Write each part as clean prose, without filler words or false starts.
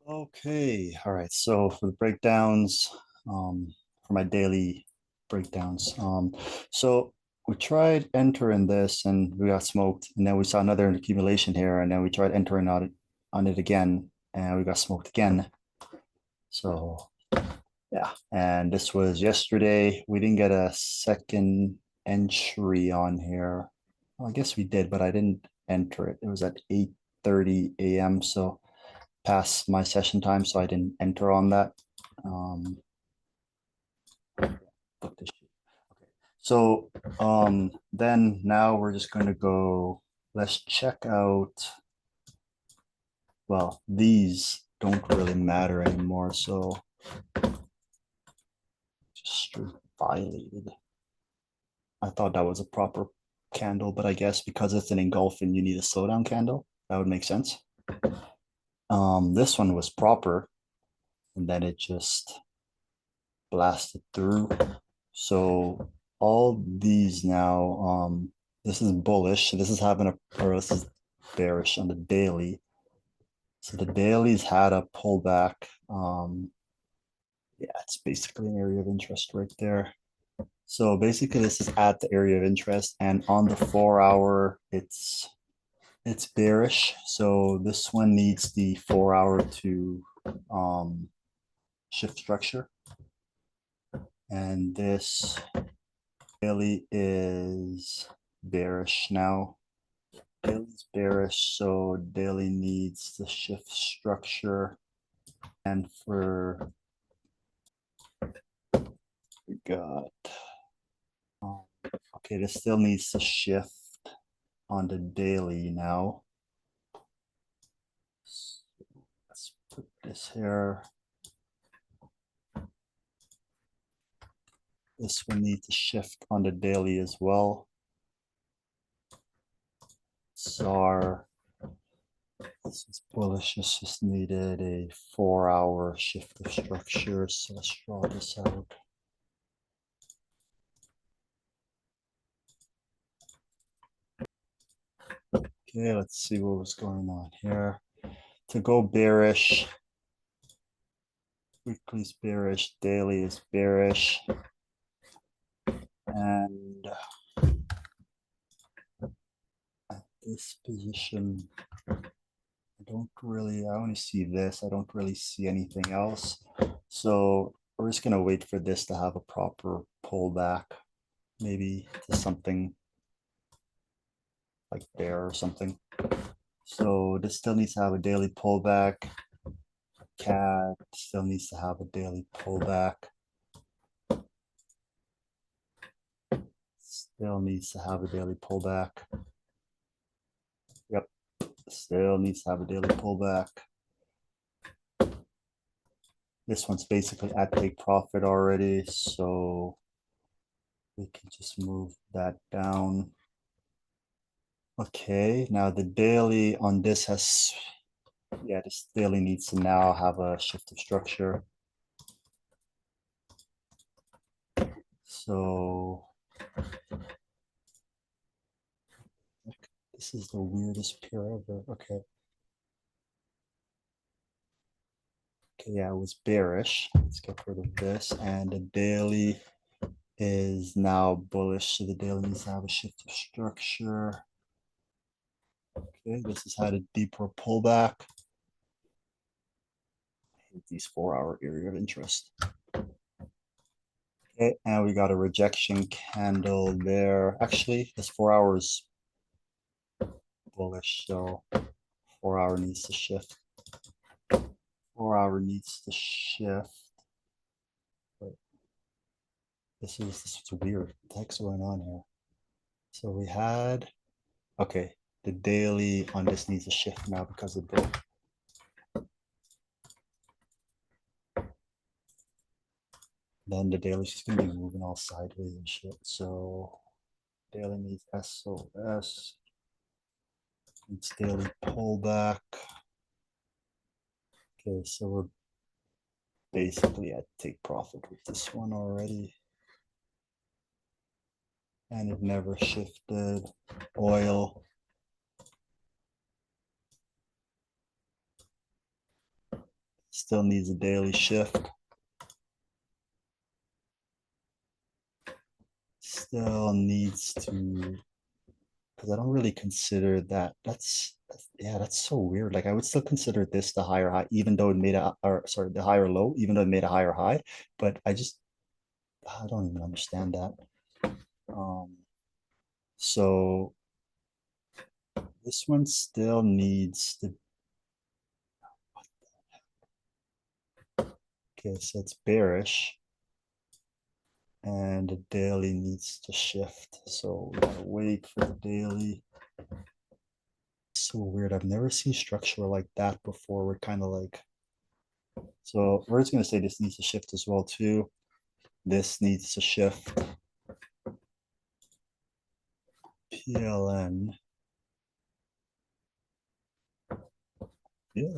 Okay, all right. So for the breakdowns, for my daily breakdowns, so we tried entering this and we got smoked, and then we saw another accumulation here, and then we tried entering on it again, and we got smoked again. So yeah, and this was yesterday. We didn't get a second entry on here. Well, I guess we did, but I didn't enter it. It was at 8:30 a.m. So past my session time, so I didn't enter on that. Um, book this shit. Okay. So then now we're just going to go, let's check out, well, these don't really matter anymore. So just violated. I thought that was a proper candle, but I guess because it's an engulfing, you need a slowdown candle. That would make sense. This one was proper, and then it just blasted through. So all these now, this is bullish. This is having or this is bearish on the daily. So the daily's had a pullback. Yeah, it's basically an area of interest right there. So basically this is at the area of interest, and on the 4 hour, it's bearish. So this one needs the 4 hour to shift structure. And this daily is bearish now. Daily's bearish, so daily needs the shift structure. And for we got okay, this still needs to shift on the daily now. So let's put this here. This will need to shift on the daily as well. SAR, this is bullish. This just needed a 4 hour shift of structure. So let's draw this out. Okay, let's see what was going on here. To go bearish, weekly's bearish, daily is bearish. And at this position, I only see this. I don't really see anything else. So we're just going to wait for this to have a proper pullback, maybe to something like there or something. So this still needs to have a daily pullback. Cat still needs to have a daily pullback. Still needs to have a daily pullback. Yep, still needs to have a daily pullback. This one's basically at take profit already, so we can just move that down. Okay, now the daily on this has, yeah, this daily needs to now have a shift of structure. So this is the weirdest pair ever. Okay. Okay, yeah, it was bearish. Let's get rid of this. And the daily is now bullish. So the daily needs to have a shift of structure. Okay, this has had a deeper pullback. I hate these 4 hour area of interest. Okay, and we got a rejection candle there. Actually, this 4 hours bullish, so 4 hour needs to shift. 4 hour needs to shift. But this is weird. What the heck's going on here? So we had okay, the daily on this needs to shift now because of the then the daily's just gonna be moving all sideways and shit. So daily needs SOS. Needs daily pullback. Okay, so we're basically at take profit with this one already. And it never shifted. Oil. Still needs a daily shift. Still needs to, because I don't really consider that. Yeah, that's so weird. Like I would still consider this the higher high, even though it made a, or sorry, the higher low, even though it made a higher high. But I don't even understand that. Um, so this one still needs to, okay, so it's bearish and the daily needs to shift. So we gotta wait for the daily. So weird. I've never seen structure like that before. We're kind of like, so we're just gonna say this needs to shift as well too. This needs to shift. PLN. Yeah,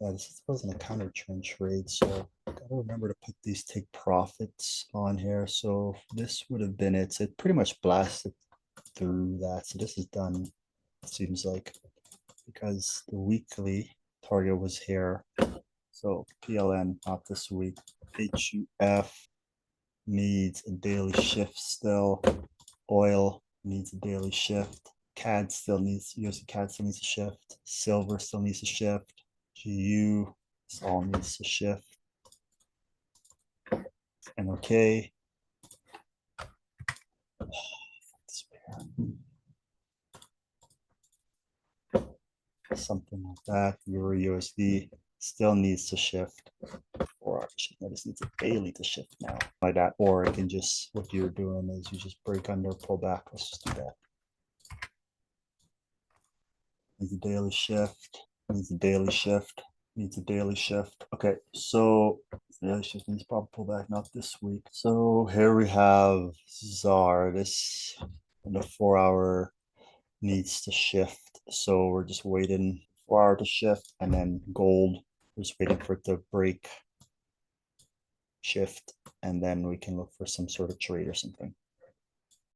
like this wasn't a counter trend trade, so gotta remember to put these take profits on here. So this would have been it. It pretty much blasted through that. So this is done, it seems like, because the weekly target was here. So PLN not this week. HUF needs a daily shift still. Oil needs a daily shift. CAD still needs, USD CAD still needs a shift. Silver still needs a shift. GU, this all needs to shift. And okay. Something like that. Euro USD still needs to shift. Or I just needs a daily to shift now. Like that. Or it can just, what you're doing is you just break under, pull back. Let's just do that. Needs a daily shift. Needs a daily shift. Needs a daily shift. Okay, so the daily shift needs probably pull back, not this week. So here we have ZAR. This in the 4 hour needs to shift. So we're just waiting 4 hour to shift, and then gold. We're just waiting for it to break, shift, and then we can look for some sort of trade or something.